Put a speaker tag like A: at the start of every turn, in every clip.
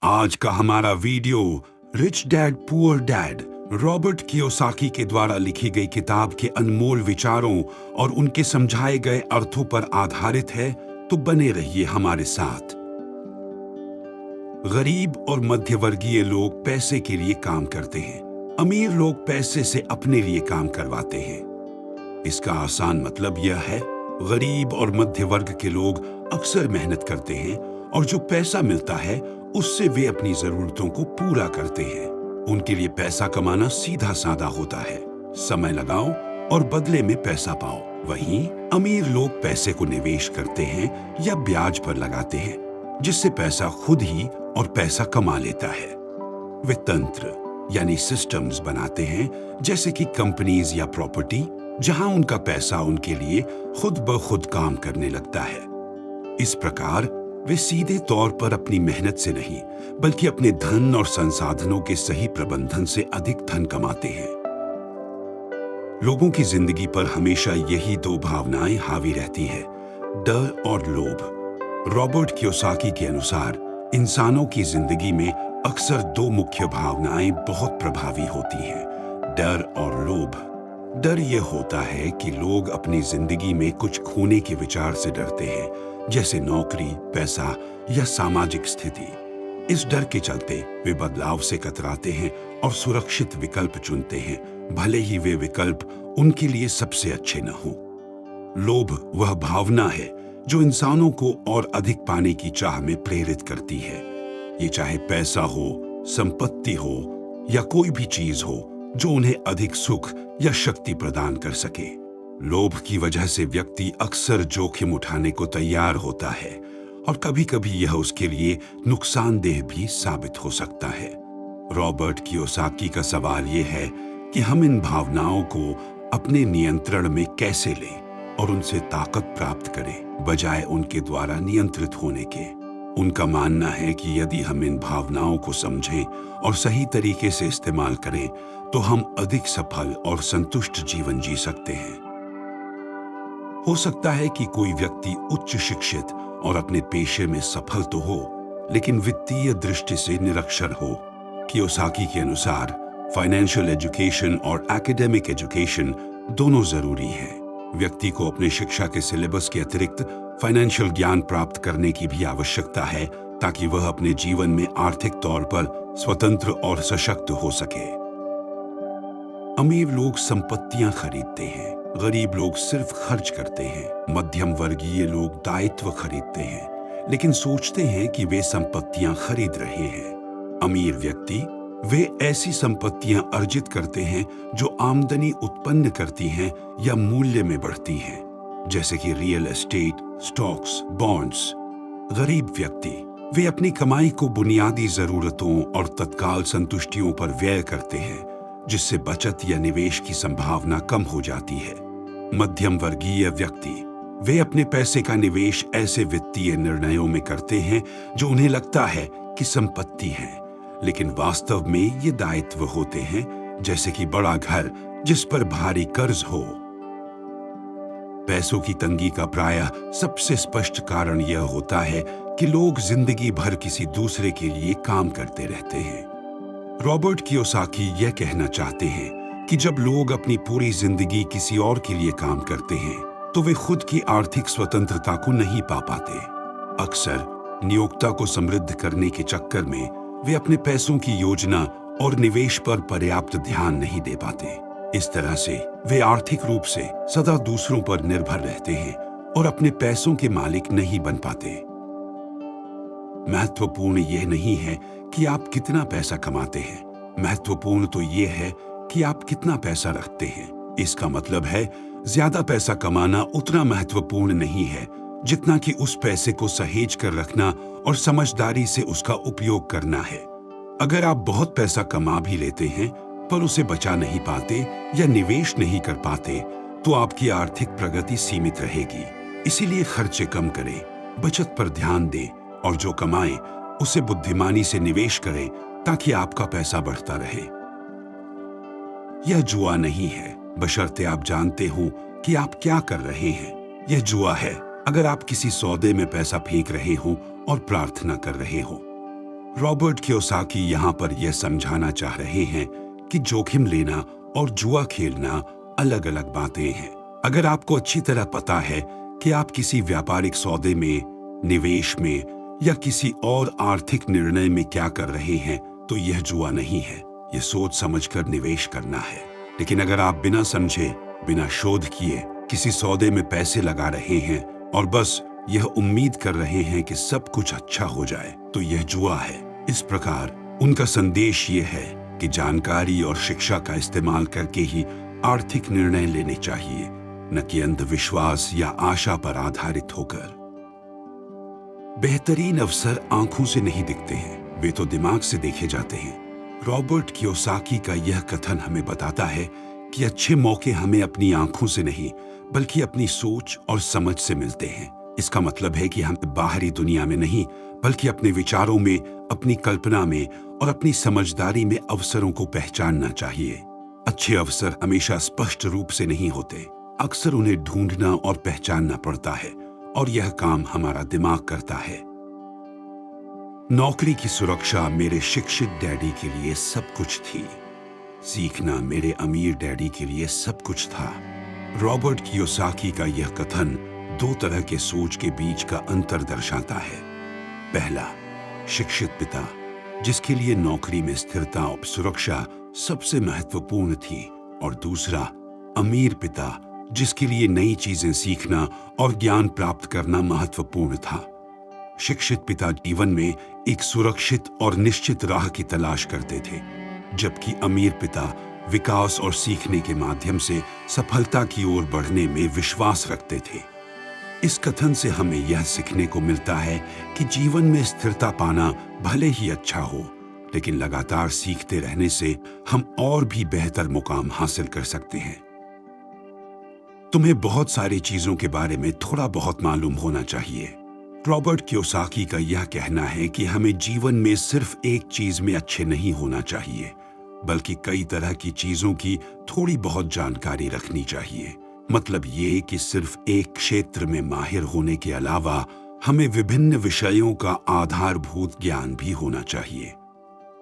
A: आज का हमारा video rich dad poor dad Robert Kiyosaki के द्वारा लिखी गई किताब के अनमोल विचारों और उनके समझाए गए अर्थों पर आधारित है, तो बने रहिए हमारे साथ। गरीब और मध्यवर्गीय लोग पैसे के लिए काम करते हैं, अमीर लोग पैसे से अपने लिए काम करवाते हैं। इसका आसान मतलब यह है, गरीब और मध्य वर्ग के लोग अक्सर मेहनत करते हैं और जो पैसा मिलता है उससे वे अपनी जरूरतों को पूरा करते हैं। उनके लिए पैसा कमाना सीधा साधा होता है, समय लगाओ और बदले में पैसा पाओ। वहीं अमीर लोग पैसे को निवेश करते हैं या ब्याज पर लगाते हैं, जिससे पैसा खुद ही और पैसा कमा लेता है। वे तंत्र यानी सिस्टम्स बनाते हैं, जैसे कि कंपनीज या प्रॉपर्टी, जहां उनका पैसा उनके लिए खुद ब खुद काम करने लगता है। इस प्रकार वे सीधे तौर पर अपनी मेहनत से नहीं, बल्कि अपने धन और संसाधनों के सही प्रबंधन से अधिक धन कमाते हैं। लोगों की जिंदगी पर हमेशा यही दो भावनाएं हावी रहती है, डर और लोभ। रॉबर्ट कियोसाकी के अनुसार इंसानों की जिंदगी में अक्सर दो मुख्य भावनाएं बहुत प्रभावी होती हैं, डर और लोभ। डर यह होता है कि लोग अपनी जिंदगी में कुछ खोने के विचार से डरते हैं, जैसे नौकरी, पैसा या सामाजिक स्थिति। इस डर के चलते वे बदलाव से कतराते हैं और सुरक्षित विकल्प चुनते हैं, भले ही वे विकल्प उनके लिए सबसे अच्छे न हों। लोभ वह भावना है जो इंसानों को और अधिक पाने की चाह में प्रेरित करती है। ये चाहे पैसा हो, संपत्ति हो या कोई भी चीज हो जो उन्हें अधिक सुख या शक्ति प्रदान कर सके। लोभ की वजह से व्यक्ति अक्सर जोखिम उठाने को तैयार होता है और कभी-कभी यह उसके लिए नुकसानदेह भी साबित हो सकता है। रॉबर्ट कियोसाकी का सवाल यह है कि हम इन भावनाओं को अपने नियंत्रण में कैसे लें और उनसे ताकत प्राप्त करें, बजाय उनके द्वारा नियंत्रित होने के। उनका मानना है कि यदि हम इन भावनाओं को समझें और सही तरीके से इस्तेमाल करें, तो हम अधिक सफल और संतुष्ट जीवन जी सकते हैं। हो सकता है कि कोई व्यक्ति उच्च शिक्षित और अपने पेशे में सफल तो हो, लेकिन वित्तीय दृष्टि से निरक्षर हो। कियोसाकी के अनुसार फाइनेंशियल एजुकेशन और एकेडमिक एजुकेशन दोनों जरूरी हैं। व्यक्ति को अपने शिक्षा के सिलेबस के अतिरिक्त फाइनेंशियल ज्ञान प्राप्त करने की भी आवश्यकता है, ताकि वह अपने जीवन में आर्थिक तौर पर स्वतंत्र और सशक्त हो सके। अमीर लोग संपत्तियां खरीदते हैं, गरीब लोग सिर्फ खर्च करते हैं। मध्यम वर्गीय लोग दायित्व खरीदते हैं, लेकिन सोचते हैं कि वे संपत्तियां खरीद रहे हैं। अमीर व्यक्ति वे ऐसी संपत्तियां अर्जित करते हैं जो आमदनी उत्पन्न करती हैं या मूल्य में बढ़ती हैं, जैसे कि रियल एस्टेट, स्टॉक्स, बॉन्ड्स। गरीब व्यक्ति वे अपनी कमाई को बुनियादी जरूरतों और तत्काल संतुष्टियों पर व्यय करते हैं, जिससे बचत या निवेश की संभावना कम हो जाती है। मध्यम वर्गीय व्यक्ति वे अपने पैसे का निवेश ऐसे वित्तीय निर्णयों में करते हैं जो उन्हें लगता है कि संपत्ति है, लेकिन वास्तव में ये दायित्व होते हैं, जैसे कि बड़ा घर जिस पर भारी कर्ज हो। पैसों की तंगी का प्रायः सबसे स्पष्ट कारण यह होता है कि लोग जिंदगी भर किसी दूसरे के लिए काम करते रहते हैं। रॉबर्ट कियोसाकी यह कहना चाहते हैं कि जब लोग अपनी पूरी जिंदगी किसी और के लिए काम करते हैं, तो वे खुद की आर्थिक स्वतंत्रता को नहीं पा पाते। अक्सर नियोक्ता को समृद्ध करने के चक्कर में वे अपने पैसों की योजना और निवेश पर पर्याप्त ध्यान नहीं दे पाते। इस तरह से वे आर्थिक रूप से सदा दूसरों पर निर्भर रहते हैं और अपने पैसों के मालिक नहीं बन पाते। महत्वपूर्ण यह नहीं है कि आप कितना पैसा कमाते हैं, महत्वपूर्ण तो यह है कि आप कितना पैसा रखते हैं। इसका मतलब है, ज्यादा पैसा कमाना उतना महत्वपूर्ण नहीं है जितना कि उस पैसे को सहेज कर रखना और समझदारी से उसका उपयोग करना है। अगर आप बहुत पैसा कमा भी लेते हैं पर उसे बचा नहीं पाते या निवेश नहीं कर पाते, तो आपकी आर्थिक प्रगति सीमित रहेगी। इसीलिए खर्चे कम करें, बचत पर ध्यान दें और जो कमाएं उसे बुद्धिमानी से निवेश करें, ताकि आपका पैसा बढ़ता रहे। यह जुआ नहीं है, बशर्ते आप जानते हो कि आप क्या कर रहे हैं। यह जुआ है अगर आप किसी सौदे में पैसा फेंक रहे हो और प्रार्थना कर रहे हो। रॉबर्ट कियोसाकी यहाँ पर यह समझाना चाह रहे हैं कि जोखिम लेना और जुआ खेलना अलग अलग बातें हैं। अगर आपको अच्छी तरह पता है कि आप किसी व्यापारिक सौदे में, निवेश में या किसी और आर्थिक निर्णय में क्या कर रहे हैं, तो यह जुआ नहीं है। यह सोच समझकर निवेश करना है। लेकिन अगर आप बिना समझे, बिना शोध किए किसी सौदे में पैसे लगा रहे हैं और बस यह उम्मीद कर रहे हैं कि सब कुछ अच्छा हो जाए, तो यह जुआ है। इस प्रकार उनका संदेश ये है कि जानकारी और शिक्षा का इस्तेमाल करके ही आर्थिक निर्णय लेने चाहिए, न कि अंधविश्वास या आशा पर आधारित होकर। बेहतरीन अवसर आंखों से नहीं दिखते हैं, वे तो दिमाग से देखे जाते हैं। रॉबर्ट कियोसाकी का यह कथन हमें बताता है कि अच्छे मौके हमें अपनी आंखों से नहीं, बल्कि अपनी सोच और समझ से मिलते हैं। इसका मतलब है कि हमें बाहरी दुनिया में नहीं, बल्कि अपने विचारों में, अपनी कल्पना में और अपनी समझदारी में अवसरों को पहचानना चाहिए। अच्छे अवसर हमेशा स्पष्ट रूप से नहीं होते, अक्सर उन्हें ढूंढना और पहचानना पड़ता है, और यह काम हमारा दिमाग करता है। नौकरी की सुरक्षा मेरे शिक्षित डैडी के लिए सब कुछ थी। सीखना मेरे अमीर डैडी के लिए सब कुछ था। रॉबर्ट कियोसाकी का यह कथन दो तरह के सोच के बीच का अंतर दर्शाता है। पहला, शिक्षित पिता, जिसके लिए नौकरी में स्थिरता और सुरक्षा सबसे महत्वपूर्ण थी, और दूसरा, अमीर पिता, जिसके लिए नई चीजें सीखना और ज्ञान प्राप्त करना महत्वपूर्ण था। शिक्षित पिता जीवन में एक सुरक्षित और निश्चित राह की तलाश करते थे, जबकि अमीर पिता विकास और सीखने के माध्यम से सफलता की ओर बढ़ने में विश्वास रखते थे। इस कथन से हमें यह सीखने को मिलता है कि जीवन में स्थिरता पाना भले ही अच्छा हो, लेकिन लगातार सीखते रहने से हम और भी बेहतर मुकाम हासिल कर सकते हैं। तुम्हें बहुत सारी चीजों के बारे में थोड़ा बहुत मालूम होना चाहिए। रॉबर्ट कियोसाकी का यह कहना है कि हमें जीवन में सिर्फ एक चीज में अच्छे नहीं होना चाहिए, बल्कि कई तरह की चीजों की थोड़ी बहुत जानकारी रखनी चाहिए। मतलब ये कि सिर्फ एक क्षेत्र में माहिर होने के अलावा हमें विभिन्न विषयों का आधारभूत ज्ञान भी होना चाहिए।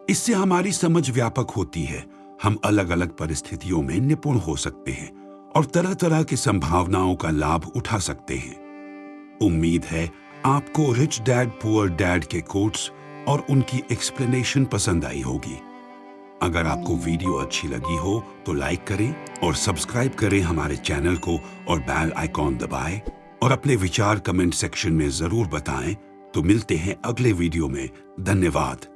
A: इससे हमारी समझ व्यापक होती है, हम अलग अलग परिस्थितियों में निपुण हो सकते हैं और तरह तरह की संभावनाओं का लाभ उठा सकते हैं। उम्मीद है आपको रिच डैड पुअर डैड के कोट्स और उनकी एक्सप्लेनेशन पसंद आई होगी। अगर आपको वीडियो अच्छी लगी हो तो लाइक करें और सब्सक्राइब करें हमारे चैनल को, और बेल आइकॉन दबाएं और अपने विचार कमेंट सेक्शन में जरूर बताएं। तो मिलते हैं अगले वीडियो में। धन्यवाद।